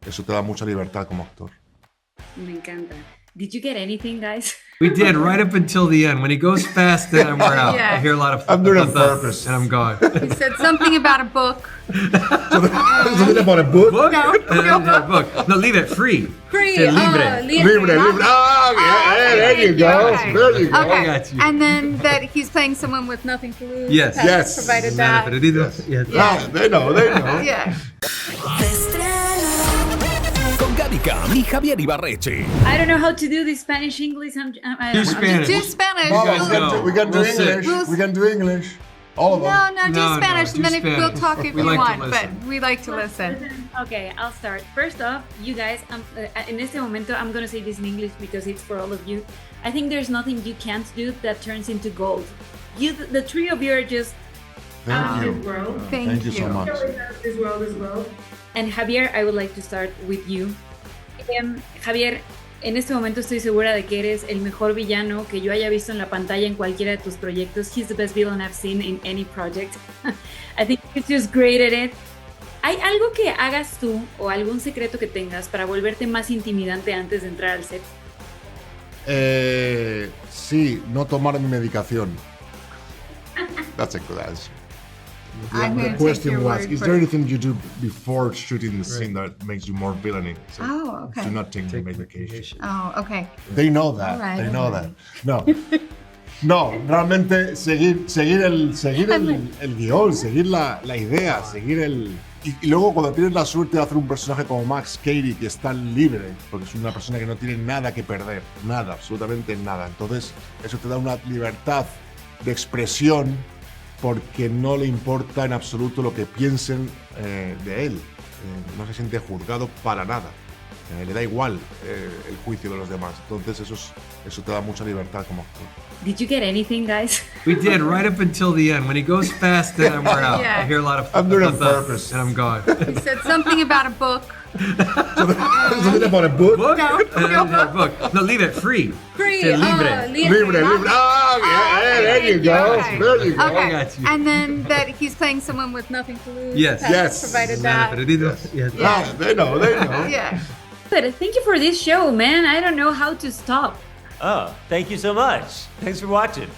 eso te da mucha libertad como actor. Me encanta. Did you get anything, guys? We did right up until the end. When he goes fast, then we're out. Yeah. I hear a lot of I'm doing it on thuds, purpose. and I'm gone. He said something about a book. Something about a book? Book? No. Book. No, leave it free. Free. Say libre. Libre. Ah, yeah, there you go. Okay. There you go. Okay. I got you. And then that he's playing someone with nothing to lose. Yes. has Yes. Provided that. Yes. Ah, they know. Yeah. Con Gaby Cam y Javier Ibarreche. I don't know how to do this Spanish-English. Do Spanish. Do Spanish. No, guys go. we can do We'll sit. English. We can do English. All of them. No, do No, Spanish, do and then if we'll Spanish. talk if We you like to want, but listen. we like to listen. Okay, I'll start. First off, you guys, en este momento, I'm going to say this in English because it's for all of you. I think there's nothing you can't do that turns into gold. The three of you are just Thank you. this world. Thank you so much. This world as well. And Javier, I would like to start with you. Javier, en este momento estoy segura de que eres el mejor villano que yo haya visto en la pantalla en cualquiera de tus proyectos. He's the best villain I've seen in any project. I think he's just great at it. ¿Hay algo que hagas tú o algún secreto que tengas para volverte más intimidante antes de entrar al set? Sí, no tomar mi medicación. That's a good answer. I'm The gonna take question your was, word is for there it. anything you do before shooting the scene that makes you more villainy? So Oh, okay. do not take medication. Oh, okay. They know that. All right, They all know right. that. No, realmente seguir el guión, seguir la idea, seguir el... Y luego cuando tienes la suerte de hacer un personaje como Max Cady que está libre, porque es una persona que no tiene nada que perder, nada, absolutamente nada. Entonces eso te da una libertad de expresión porque no le importa en absoluto lo que piensen de él. No se siente juzgado para nada. Le da igual el juicio de los demás. Entonces eso te da mucha libertad como actor. Did you get anything, guys? We did right up until the end. When he goes fast, then we're out. Yeah. I hear a lot of I'm doing it on thuds, purpose. and I'm gone. He said something about a book. Something about a book? Book? No. Book. No, leave it free. Free. Say libre. Libre. Ah, yeah, there you go. Okay. There you go. Okay. got you. And then that he's playing someone with nothing to lose. Yes. has Yes. Provided that. Yes. Ah, they know. Yeah. But thank you for this show, man. I don't know how to stop. Oh, thank you so much. Thanks for watching.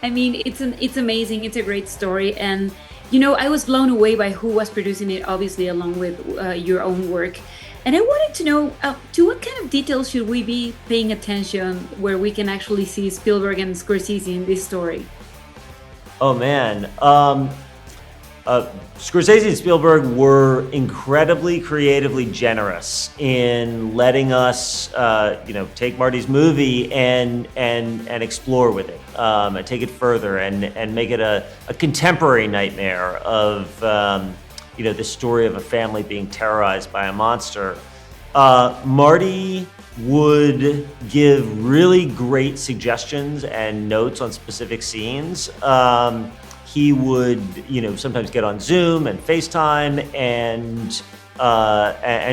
I mean, it's amazing. It's a great story, and you know, I was blown away by who was producing it, obviously along with your own work. And I wanted to know to what kind of details should we be paying attention where we can actually see Spielberg and Scorsese in this story? Oh man, Scorsese and Spielberg were incredibly creatively generous in letting us, take Marty's movie and explore with it, and take it further and make it a contemporary nightmare of, the story of a family being terrorized by a monster. Marty would give really great suggestions and notes on specific scenes. He would, sometimes get on Zoom and FaceTime and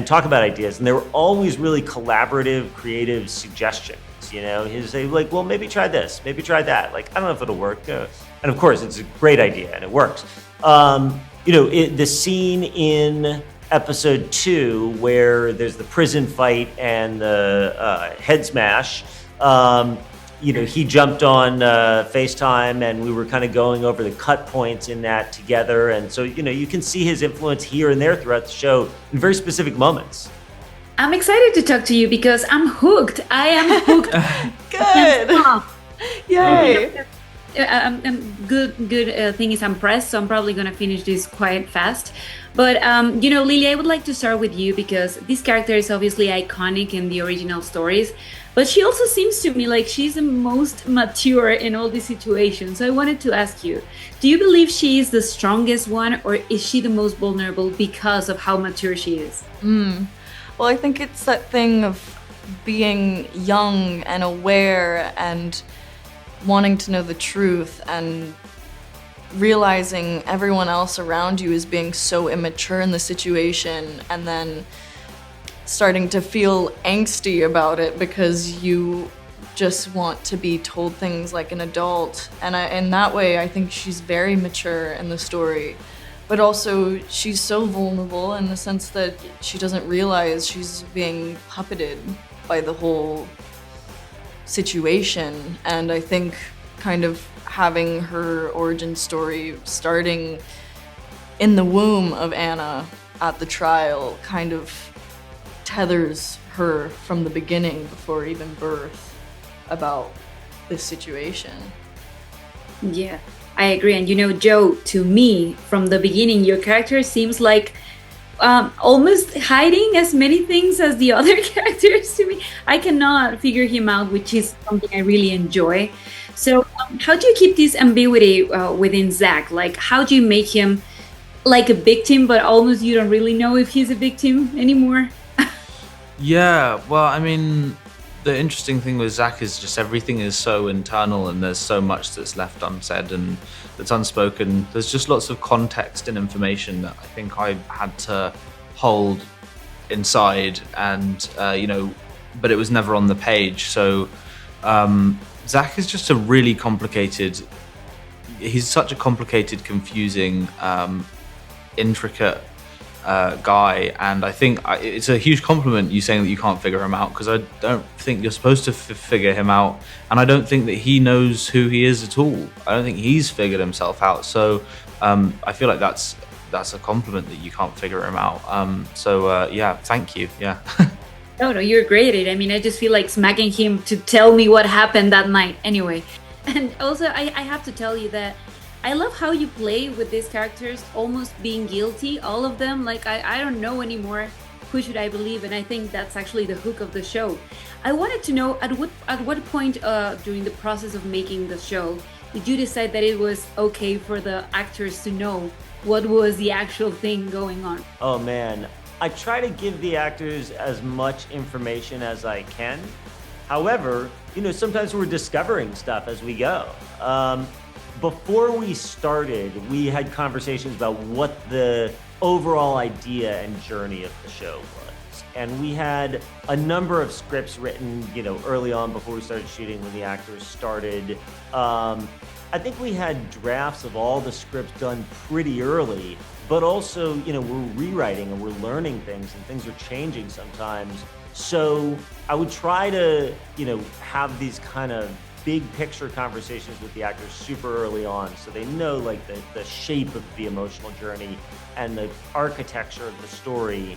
talk about ideas. And they were always really collaborative, creative suggestions. He'd say like, well, maybe try this, maybe try that. Like, I don't know if it'll work. And of course, it's a great idea and it works. The scene in episode 2 where there's the prison fight and the head smash, he jumped on FaceTime and we were kind of going over the cut points in that together. And so, you can see his influence here and there throughout the show in very specific moments. I'm excited to talk to you because I'm hooked. I am hooked. Good. Yay. Good thing is I'm pressed, so I'm probably going to finish this quite fast. But, Lily, I would like to start with you because this character is obviously iconic in the original stories, but she also seems to me like she's the most mature in all these situations. So I wanted to ask you, do you believe she is the strongest one or is she the most vulnerable because of how mature she is? Well, I think it's that thing of being young and aware and wanting to know the truth and realizing everyone else around you is being so immature in the situation and then starting to feel angsty about it because you just want to be told things like an adult. And in that way, I think she's very mature in the story. but also she's so vulnerable in the sense that she doesn't realize she's being puppeted by the whole situation. And I think kind of having her origin story starting in the womb of Anna at the trial kind of tethers her from the beginning before even birth about this situation. Yeah, I agree. And you know, Joe, to me, from the beginning, your character seems like almost hiding as many things as the other characters to me. I cannot figure him out, which is something I really enjoy. So how do you keep this ambiguity within Zach? Like, how do you make him like a victim, but almost you don't really know if he's a victim anymore? Yeah, well, I mean, the interesting thing with Zach is just everything is so internal and there's so much that's left unsaid and that's unspoken. There's just lots of context and information that I think I had to hold inside and, you know, but it was never on the page. So Zach is just a really complicated, he's such a complicated, confusing, intricate guy, and I think it's a huge compliment you saying that you can't figure him out, because I don't think you're supposed to figure him out, and I don't think that he knows who he is at all. I don't think he's figured himself out, so I feel like that's a compliment that you can't figure him out. Yeah, thank you. Yeah. No, you're great at it. I mean, I just feel like smacking him to tell me what happened that night anyway. And also, I have to tell you that I love how you play with these characters almost being guilty, all of them. Like, I don't know anymore who should I believe, and I think that's actually the hook of the show. I wanted to know at what point during the process of making the show did you decide that it was okay for the actors to know what was the actual thing going on? Oh man, I try to give the actors as much information as I can. However, you know, sometimes we're discovering stuff as we go. Before we started, we had conversations about what the overall idea and journey of the show was. And we had a number of scripts written, you know, early on before we started shooting, when the actors started. I think we had drafts of all the scripts done pretty early, but also, you know, we're rewriting and we're learning things and things are changing sometimes. So I would try to, you know, have these kind of big picture conversations with the actors super early on, so they know like the shape of the emotional journey and the architecture of the story.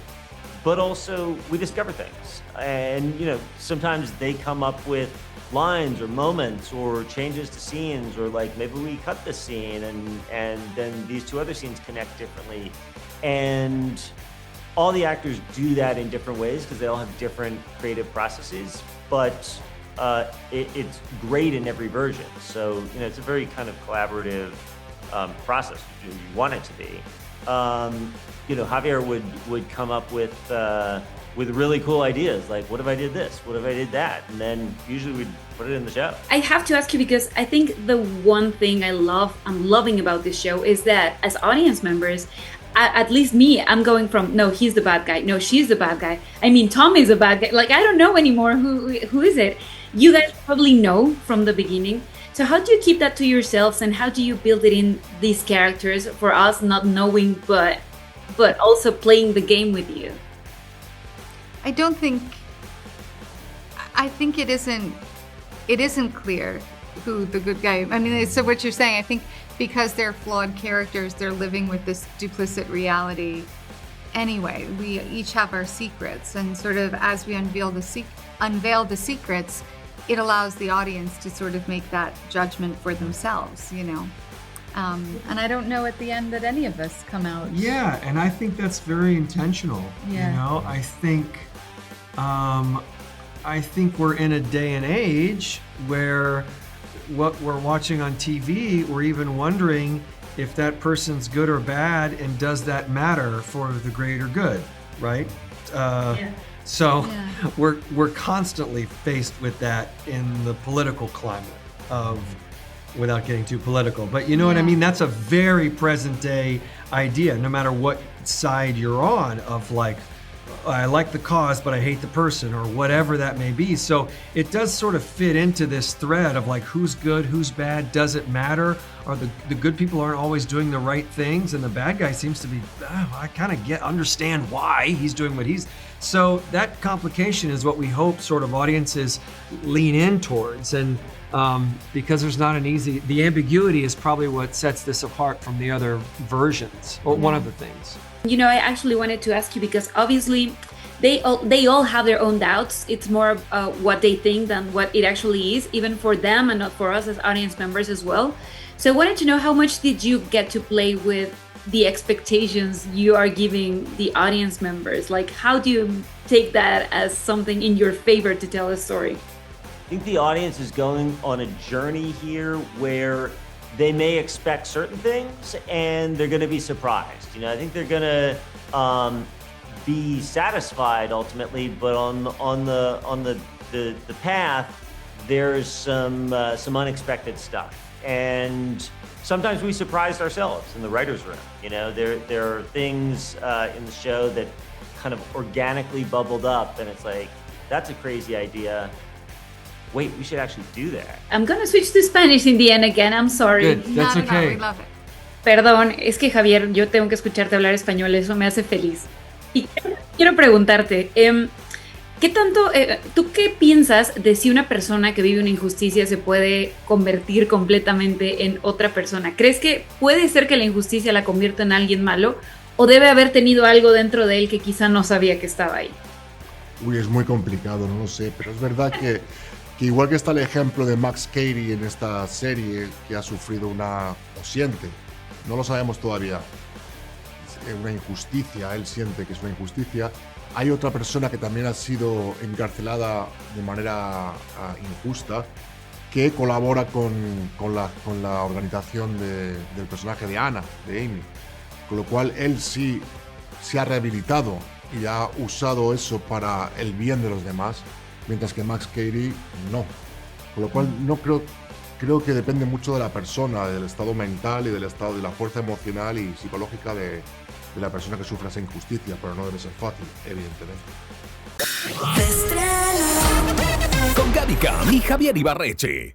But also we discover things, and you know, sometimes they come up with lines or moments or changes to scenes, or like maybe we cut this scene and then these two other scenes connect differently, and all the actors do that in different ways because they all have different creative processes, but it's great in every version. So, you know, it's a very kind of collaborative process. You want it to be. You know, Javier would come up with really cool ideas, like, what if I did this? What if I did that? And then usually we'd put it in the show. I have to ask you, because I think the one thing I'm loving about this show is that as audience members, at least me, I'm going from, no, he's the bad guy, no, she's the bad guy, I mean, Tom is the bad guy. Like, I don't know anymore who is it. You guys probably know from the beginning. So how do you keep that to yourselves, and how do you build it in these characters for us not knowing, but also playing the game with you? I think it isn't clear who the good guy. I mean, so what you're saying, I think because they're flawed characters, they're living with this duplicit reality. Anyway, we each have our secrets, and sort of as we unveil the secrets, it allows the audience to sort of make that judgment for themselves, you know. And I don't know at the end that any of us come out. Yeah, and I think that's very intentional. Yeah. You know, I think we're in a day and age where what we're watching on TV, we're even wondering if that person's good or bad, and does that matter for the greater good, right? Yeah. So we're constantly faced with that in the political climate of, without getting too political, but you know what I mean? That's a very present day idea, no matter what side you're on, of like, I like the cause, but I hate the person, or whatever that may be. So it does sort of fit into this thread of like who's good, who's bad, does it matter? Or the good people aren't always doing the right things, and the bad guy seems to be, I kind of understand why he's doing what he's. So that complication is what we hope sort of audiences lean in towards. And because there's not an easy, the ambiguity is probably what sets this apart from the other versions, or one of the things. You know, I actually wanted to ask you because obviously they all have their own doubts. It's more what they think than what it actually is, even for them and not for us as audience members as well. So I wanted to know, how much did you get to play with the expectations you are giving the audience members? Like, how do you take that as something in your favor to tell a story? I think the audience is going on a journey here where they may expect certain things and they're going to be surprised. You know, I think they're going to be satisfied ultimately, but on the path, there's some unexpected stuff. And sometimes we surprised ourselves in the writer's room. You know, there are things in the show that kind of organically bubbled up, and it's like, that's a crazy idea. Wait, we should actually do that. I'm gonna switch to Spanish in the end again. I'm sorry. Good, that's No, okay. we love it. Perdón, es que Javier, yo tengo que escucharte hablar español, eso me hace feliz. Y quiero preguntarte, ¿qué tanto, tú qué piensas de si una persona que vive una injusticia se puede convertir completamente en otra persona? ¿Crees que puede ser que la injusticia la convierta en alguien malo, o debe haber tenido algo dentro de él que quizá no sabía que estaba ahí? Uy, es muy complicado, no lo sé, pero es verdad que igual que está el ejemplo de Max Cady en esta serie, que ha sufrido o siente, no lo sabemos todavía, una injusticia, él siente que es una injusticia. Hay otra persona que también ha sido encarcelada de manera injusta, que colabora con la organización del personaje de Anna, de Amy, con lo cual él sí se ha rehabilitado y ha usado eso para el bien de los demás, mientras que Max Cady no. Con lo cual no creo que depende mucho de la persona, del estado mental y del estado de la fuerza emocional y psicológica de la persona que sufre esa injusticia, pero no debe ser fácil, evidentemente. Con Gaby Cam y Javier Ibarreche.